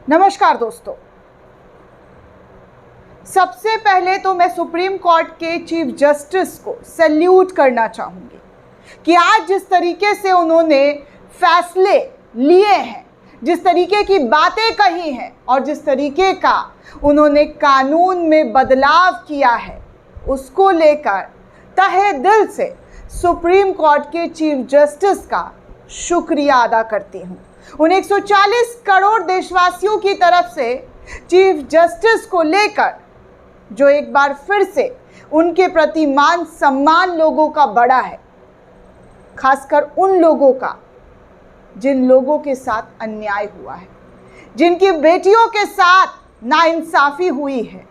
नमस्कार दोस्तों। सबसे पहले तो मैं सुप्रीम कोर्ट के चीफ जस्टिस को सैल्यूट करना चाहूँगी कि आज जिस तरीके से उन्होंने फैसले लिए हैं, जिस तरीके की बातें कही हैं और जिस तरीके का उन्होंने कानून में बदलाव किया है, उसको लेकर तहे दिल से सुप्रीम कोर्ट के चीफ जस्टिस का शुक्रिया अदा करती हूँ। उन 140 करोड़ देशवासियों की तरफ से चीफ जस्टिस को लेकर जो एक बार फिर से उनके प्रति मान सम्मान लोगों का बढ़ा है, खासकर उन लोगों का जिन लोगों के साथ अन्याय हुआ है, जिनकी बेटियों के साथ नाइंसाफ़ी हुई है,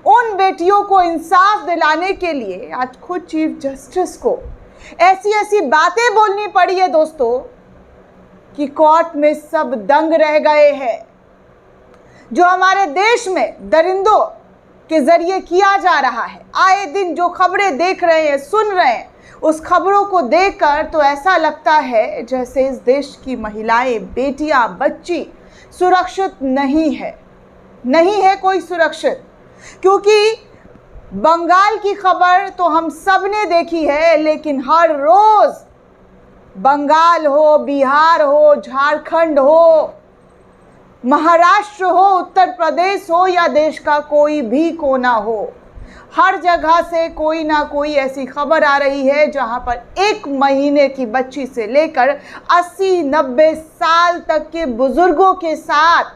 उन बेटियों को इंसाफ दिलाने के लिए आज खुद चीफ जस्टिस को ऐसी ऐसी बातें बोलनी पड़ी है दोस्तों कि कोर्ट में सब दंग रह गए हैं। जो हमारे देश में दरिंदों के जरिए किया जा रहा है, आए दिन जो खबरें देख रहे हैं, सुन रहे हैं, उस खबरों को देखकर तो ऐसा लगता है जैसे इस देश की महिलाएं, बेटियां, बच्ची सुरक्षित नहीं है कोई सुरक्षित। क्योंकि बंगाल की खबर तो हम सब ने देखी है, लेकिन हर रोज बंगाल हो, बिहार हो, झारखंड हो, महाराष्ट्र हो, उत्तर प्रदेश हो या देश का कोई भी कोना हो, हर जगह से कोई ना कोई ऐसी खबर आ रही है जहां पर 1 महीने की बच्ची से लेकर 80-90 साल तक के बुजुर्गों के साथ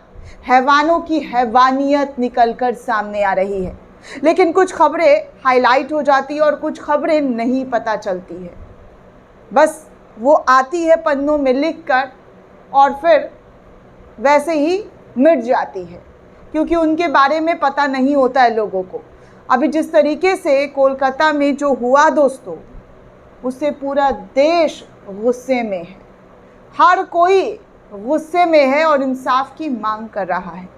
हैवानों की हैवानियत निकलकर सामने आ रही है। लेकिन कुछ खबरें हाईलाइट हो जाती है और कुछ खबरें नहीं पता चलती है, बस वो आती है पन्नों में लिखकर और फिर वैसे ही मिट जाती है, क्योंकि उनके बारे में पता नहीं होता है लोगों को। अभी जिस तरीके से कोलकाता में जो हुआ दोस्तों, उससे पूरा देश गुस्से में है, हर कोई गुस्से में है और इंसाफ की मांग कर रहा है।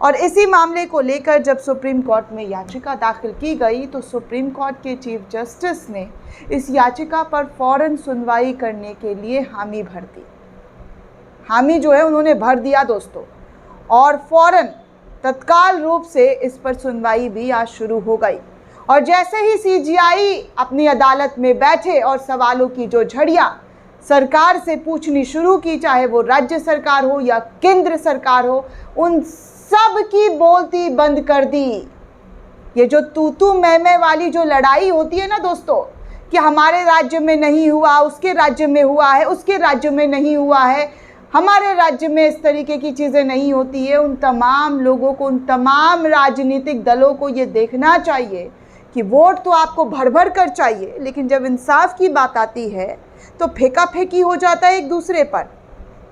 और इसी मामले को लेकर जब सुप्रीम कोर्ट में याचिका दाखिल की गई तो सुप्रीम कोर्ट के चीफ जस्टिस ने इस याचिका पर फ़ौरन सुनवाई करने के लिए हामी भर दी। हामी जो है उन्होंने भर दिया दोस्तों, और फ़ौरन तत्काल रूप से इस पर सुनवाई भी आज शुरू हो गई। और जैसे ही सीजीआई अपनी अदालत में बैठे और सवालों की जो झड़ियाँ सरकार से पूछनी शुरू की, चाहे वो राज्य सरकार हो या केंद्र सरकार हो, उन सब की बोलती बंद कर दी। ये जो तू मैं वाली जो लड़ाई होती है ना दोस्तों, कि हमारे राज्य में नहीं हुआ, उसके राज्य में हुआ है, उसके राज्य में नहीं हुआ है, हमारे राज्य में इस तरीके की चीज़ें नहीं होती है। उन तमाम लोगों को, उन तमाम राजनीतिक दलों को ये देखना चाहिए कि वोट तो आपको भर भर कर चाहिए, लेकिन जब इंसाफ की बात आती है तो फेंका फेंकी हो जाता है एक दूसरे पर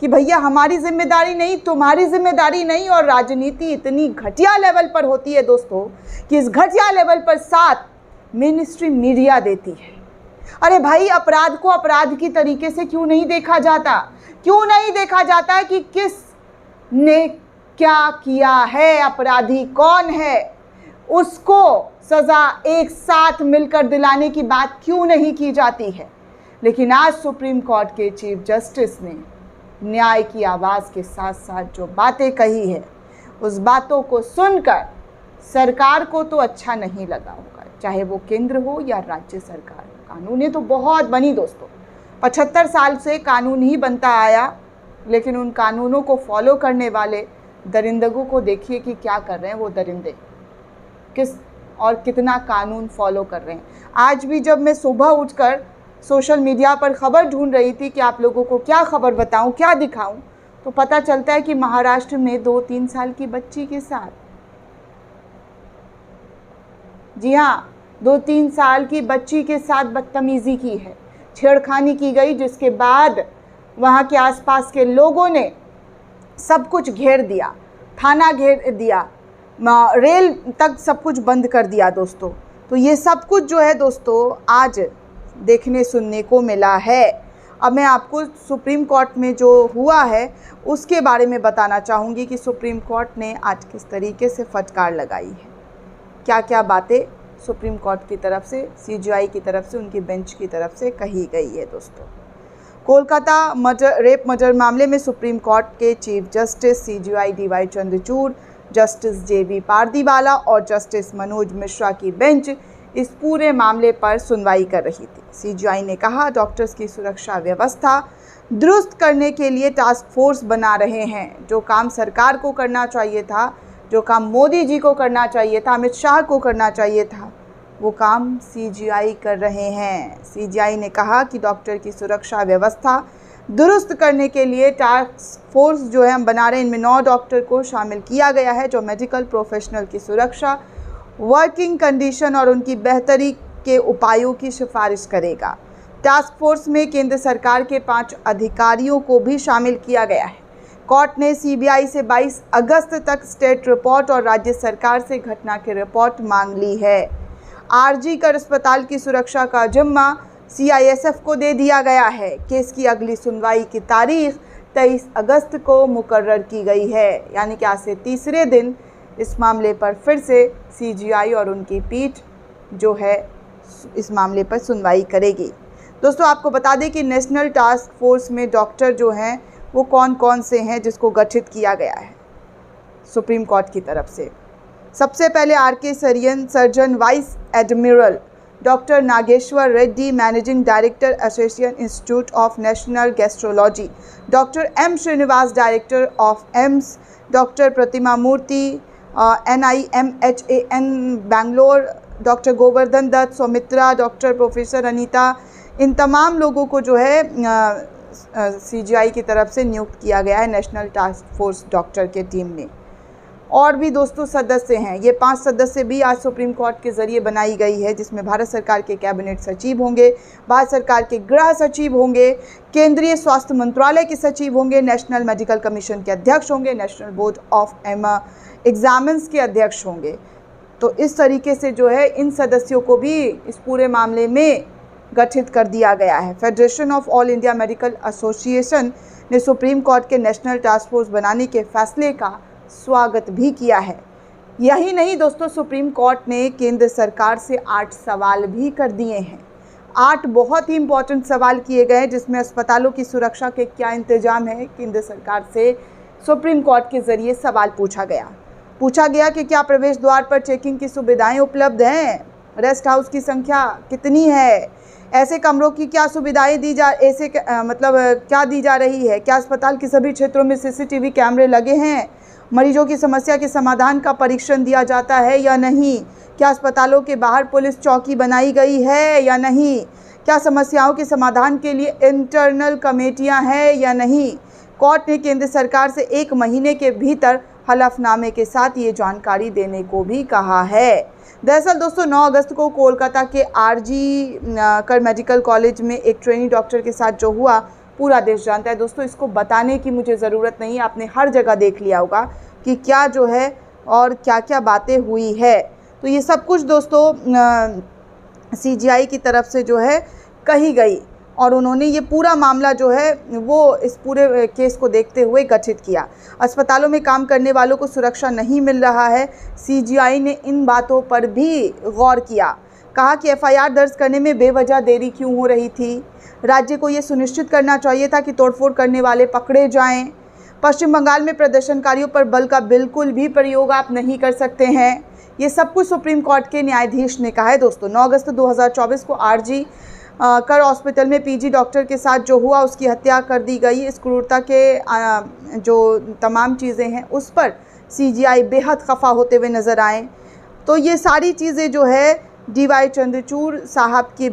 कि भैया हमारी जिम्मेदारी नहीं, तुम्हारी जिम्मेदारी नहीं। और राजनीति इतनी घटिया लेवल पर होती है दोस्तों कि इस घटिया लेवल पर साथ मेन स्ट्रीम मीडिया देती है। अरे भाई, अपराध को अपराध की तरीके से क्यों नहीं देखा जाता? क्यों नहीं देखा जाता कि किस ने क्या किया है, अपराधी कौन है, उसको सज़ा एक साथ मिलकर दिलाने की बात क्यों नहीं की जाती है? लेकिन आज सुप्रीम कोर्ट के चीफ जस्टिस ने न्याय की आवाज़ के साथ साथ जो बातें कही है, उस बातों को सुनकर सरकार को तो अच्छा नहीं लगा होगा, चाहे वो केंद्र हो या राज्य सरकार हो। कानूनें तो बहुत बनी दोस्तों, 75 साल से कानून ही बनता आया, लेकिन उन कानूनों को फॉलो करने वाले दरिंदों को देखिए कि क्या कर रहे हैं वो दरिंदे, किस और कितना कानून फॉलो कर रहे हैं। आज भी जब मैं सुबह उठकर सोशल मीडिया पर खबर ढूंढ रही थी कि आप लोगों को क्या खबर बताऊं, क्या दिखाऊं, तो पता चलता है कि महाराष्ट्र में 2-3 साल की बच्ची के साथ, जी हाँ, 2-3 साल की बच्ची के साथ बदतमीज़ी की है, छेड़खानी की गई, जिसके बाद वहाँ के आसपास के लोगों ने सब कुछ घेर दिया, थाना घेर दिया, रेल तक सब कुछ बंद कर दिया दोस्तों। तो ये सब कुछ जो है दोस्तों आज देखने सुनने को मिला है। अब मैं आपको सुप्रीम कोर्ट में जो हुआ है उसके बारे में बताना चाहूँगी कि सुप्रीम कोर्ट ने आज किस तरीके से फटकार लगाई है, क्या क्या बातें सुप्रीम कोर्ट की तरफ से, सीजीआई की तरफ से, उनकी बेंच की तरफ से कही गई है दोस्तों। कोलकाता रेप मर्डर मामले में सुप्रीम कोर्ट के chief justice CJI DY Chandrachud, justice JB Pardiwala और जस्टिस मनोज मिश्रा की बेंच इस पूरे मामले पर सुनवाई कर रही थी। CJI ने कहा, डॉक्टर्स की सुरक्षा व्यवस्था दुरुस्त करने के लिए टास्क फोर्स बना रहे हैं। जो काम सरकार को करना चाहिए था, जो काम मोदी जी को करना चाहिए था, अमित शाह को करना चाहिए था, वो काम CJI कर रहे हैं। CJI ने कहा कि डॉक्टर की सुरक्षा व्यवस्था दुरुस्त करने के लिए टास्क फोर्स जो है हम बना रहे हैं, इनमें 9 डॉक्टर को शामिल किया गया है जो मेडिकल प्रोफेशनल की सुरक्षा, वर्किंग कंडीशन और उनकी बेहतरी के उपायों की सिफारिश करेगा। टास्क फोर्स में केंद्र सरकार के 5 अधिकारियों को भी शामिल किया गया है। कोर्ट ने CBI से 22 अगस्त तक स्टेट रिपोर्ट और राज्य सरकार से घटना की रिपोर्ट मांग ली है। RG कर अस्पताल की सुरक्षा का जिम्मा CISF को दे दिया गया है। केस की अगली सुनवाई की तारीख 23 अगस्त को मुकर्रर की गई है, यानी कि आज से तीसरे दिन इस मामले पर फिर से CJI और उनकी पीठ जो है इस मामले पर सुनवाई करेगी। दोस्तों, आपको बता दें कि नेशनल टास्क फोर्स में डॉक्टर जो हैं वो कौन कौन से हैं जिसको गठित किया गया है सुप्रीम कोर्ट की तरफ से। सबसे पहले RK surgeon vice admiral doctor Nageshwar Reddy, managing director association institute of national gastrology, doctor M Srinivas, director of AIIMS, doctor Pratima Murthy NIMHAN Bangalore, doctor Govardhan Dutt, Soumitra, doctor professor Anita, इन तमाम लोगों को जो है CJI की तरफ से नियुक्त किया गया है नेशनल टास्क फोर्स डॉक्टर के टीम में। और भी दोस्तों सदस्य हैं, ये 5 सदस्य भी आज सुप्रीम कोर्ट के ज़रिए बनाई गई है, जिसमें भारत सरकार के कैबिनेट सचिव होंगे, भारत सरकार के गृह सचिव होंगे, केंद्रीय स्वास्थ्य मंत्रालय के सचिव होंगे, नेशनल मेडिकल कमीशन के अध्यक्ष होंगे, नेशनल बोर्ड ऑफ एग्जामिन्स के अध्यक्ष होंगे। तो इस तरीके से जो है इन सदस्यों को भी इस पूरे मामले में गठित कर दिया गया है। Federation of all India medical association ने सुप्रीम कोर्ट के नेशनल टास्क फोर्स बनाने के फैसले का स्वागत भी किया है। यही नहीं दोस्तों, सुप्रीम कोर्ट ने केंद्र सरकार से 8 सवाल भी कर दिए हैं। 8 बहुत ही इंपॉर्टेंट सवाल किए गए हैं, जिसमें अस्पतालों की सुरक्षा के क्या इंतजाम है। केंद्र सरकार से सुप्रीम कोर्ट के ज़रिए सवाल पूछा गया कि क्या प्रवेश द्वार पर चेकिंग की सुविधाएं उपलब्ध हैं, रेस्ट हाउस की संख्या कितनी है, ऐसे कमरों की क्या सुविधाएं क्या दी जा रही है, क्या अस्पताल के सभी क्षेत्रों में CCTV कैमरे लगे हैं, मरीजों की समस्या के समाधान का परीक्षण दिया जाता है या नहीं, क्या अस्पतालों के बाहर पुलिस चौकी बनाई गई है या नहीं, क्या समस्याओं के समाधान के लिए इंटरनल कमेटियां हैं या नहीं। कोर्ट ने केंद्र सरकार से 1 महीने के भीतर हलफनामे के साथ ये जानकारी देने को भी कहा है। दरअसल दोस्तों 9 अगस्त को कोलकाता के RG कर मेडिकल कॉलेज में एक ट्रेनी डॉक्टर के साथ जो हुआ पूरा देश जानता है। दोस्तों, इसको बताने की मुझे ज़रूरत नहीं, आपने हर जगह देख लिया होगा कि क्या जो है और क्या क्या बातें हुई है। तो ये सब कुछ दोस्तों CJI की तरफ से जो है कही गई और उन्होंने ये पूरा मामला जो है वो इस पूरे केस को देखते हुए गठित किया। अस्पतालों में काम करने वालों को सुरक्षा नहीं मिल रहा है। CJI ने इन बातों पर भी गौर किया, कहा कि FIR दर्ज करने में बेवजह देरी क्यों हो रही थी। राज्य को ये सुनिश्चित करना चाहिए था कि तोड़फोड़ करने वाले पकड़े जाएं। पश्चिम बंगाल में प्रदर्शनकारियों पर बल का बिल्कुल भी प्रयोग आप नहीं कर सकते हैं। ये सब कुछ सुप्रीम कोर्ट के न्यायाधीश ने कहा है। दोस्तों 9 अगस्त 2024 को RG कर हॉस्पिटल में PG डॉक्टर के साथ जो हुआ उसकी हत्या कर दी गई। इस क्रूरता के जो तमाम चीज़ें हैं उस पर CJI बेहद खफा होते हुए नज़र आए। तो ये सारी चीज़ें जो है DY चंद्रचूड़ साहब की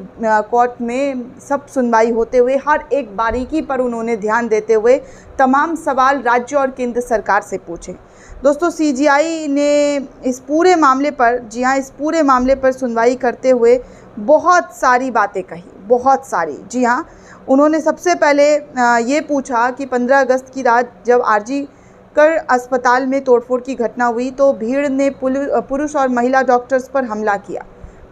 कोर्ट में सब सुनवाई होते हुए हर एक बारीकी पर उन्होंने ध्यान देते हुए तमाम सवाल राज्य और केंद्र सरकार से पूछे। दोस्तों CJI ने इस पूरे मामले पर इस पूरे मामले पर सुनवाई करते हुए बहुत सारी बातें कही, बहुत सारी। जी हाँ, उन्होंने सबसे पहले ये पूछा कि 15 अगस्त की रात जब RG कर अस्पताल में तोड़फोड़ की घटना हुई तो भीड़ ने पुरुष और महिला डॉक्टर्स पर हमला किया।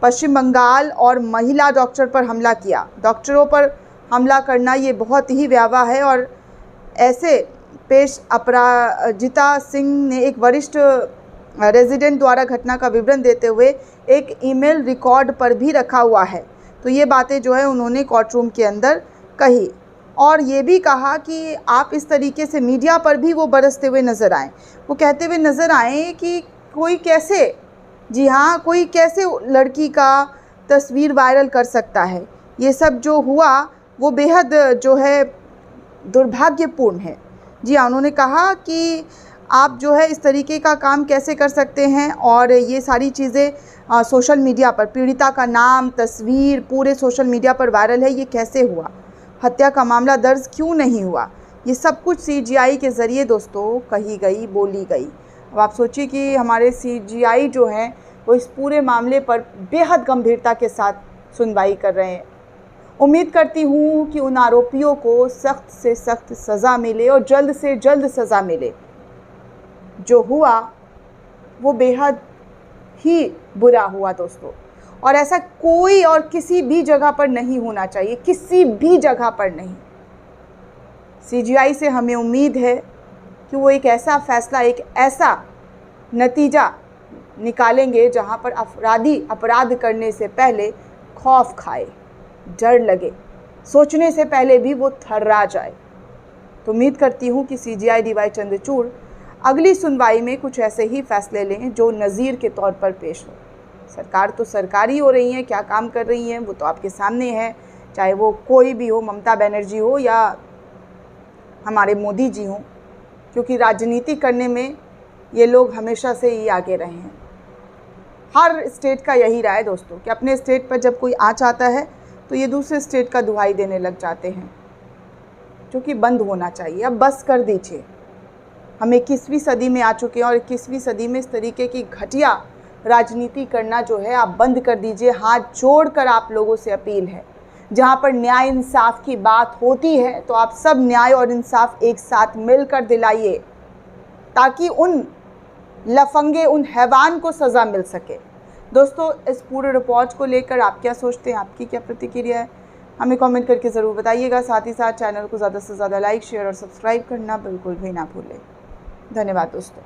पश्चिम बंगाल और महिला डॉक्टर पर हमला किया। डॉक्टरों पर हमला करना ये बहुत ही व्यापक है और ऐसे पेश अपराजिता सिंह ने एक वरिष्ठ रेजिडेंट द्वारा घटना का विवरण देते हुए एक ईमेल रिकॉर्ड पर भी रखा हुआ है। तो ये बातें जो है उन्होंने कोर्ट रूम के अंदर कही। और ये भी कहा कि आप इस तरीके से मीडिया पर भी वो बरसते हुए नज़र आएँ। वो कहते हुए नज़र आए कि कोई कैसे, जी हाँ, कोई कैसे लड़की का तस्वीर वायरल कर सकता है। ये सब जो हुआ वो बेहद जो है दुर्भाग्यपूर्ण है। जी हाँ, उन्होंने कहा कि आप जो है इस तरीके का काम कैसे कर सकते हैं, और ये सारी चीज़ें सोशल मीडिया पर, पीड़िता का नाम, तस्वीर पूरे सोशल मीडिया पर वायरल है, ये कैसे हुआ, हत्या का मामला दर्ज क्यों नहीं हुआ, ये सब कुछ सीजीआई के ज़रिए दोस्तों कही गई, बोली गई। अब आप सोचिए कि हमारे सीजीआई जो हैं वो इस पूरे मामले पर बेहद गंभीरता के साथ सुनवाई कर रहे हैं। उम्मीद करती हूँ कि उन आरोपियों को सख्त से सख्त सज़ा मिले और जल्द से जल्द सज़ा मिले। जो हुआ वो बेहद ही बुरा हुआ दोस्तों, और ऐसा कोई और किसी भी जगह पर नहीं होना चाहिए, किसी भी जगह पर नहीं। सीजीआई से हमें उम्मीद है कि वो एक ऐसा फ़ैसला, एक ऐसा नतीजा निकालेंगे जहां पर अपराधी अपराध करने से पहले खौफ खाए, डर लगे, सोचने से पहले भी वो थर्रा जाए। तो उम्मीद करती हूँ कि सीजीआई डीवाई चंद्रचूड़ अगली सुनवाई में कुछ ऐसे ही फैसले लें जो नज़ीर के तौर पर पेश हो। सरकार तो सरकारी हो रही है, क्या काम कर रही हैं वो तो आपके सामने है, चाहे वो कोई भी हो, ममता बनर्जी हो या हमारे मोदी जी हों, क्योंकि राजनीति करने में ये लोग हमेशा से ही आगे रहे हैं। हर स्टेट का यही रहा है दोस्तों कि अपने स्टेट पर जब कोई आँच आता है तो ये दूसरे स्टेट का दुहाई देने लग जाते हैं, जो कि बंद होना चाहिए। अब बस कर दीजिए, हम 21वीं सदी में आ चुके हैं और 21वीं सदी में इस तरीके की घटिया राजनीति करना जो है आप बंद कर दीजिए। हाथ जोड़कर आप लोगों से अपील है, जहाँ पर न्याय इंसाफ की बात होती है तो आप सब न्याय और इंसाफ एक साथ मिलकर दिलाइए, ताकि उन लफंगे, उन हैवान को सज़ा मिल सके। दोस्तों, इस पूरे रिपोर्ट को लेकर आप क्या सोचते हैं, आपकी क्या प्रतिक्रिया है, हमें कमेंट करके ज़रूर बताइएगा। साथ ही साथ चैनल को ज़्यादा से ज़्यादा लाइक, शेयर और सब्सक्राइब करना बिल्कुल भी ना भूलें। धन्यवाद दोस्तों।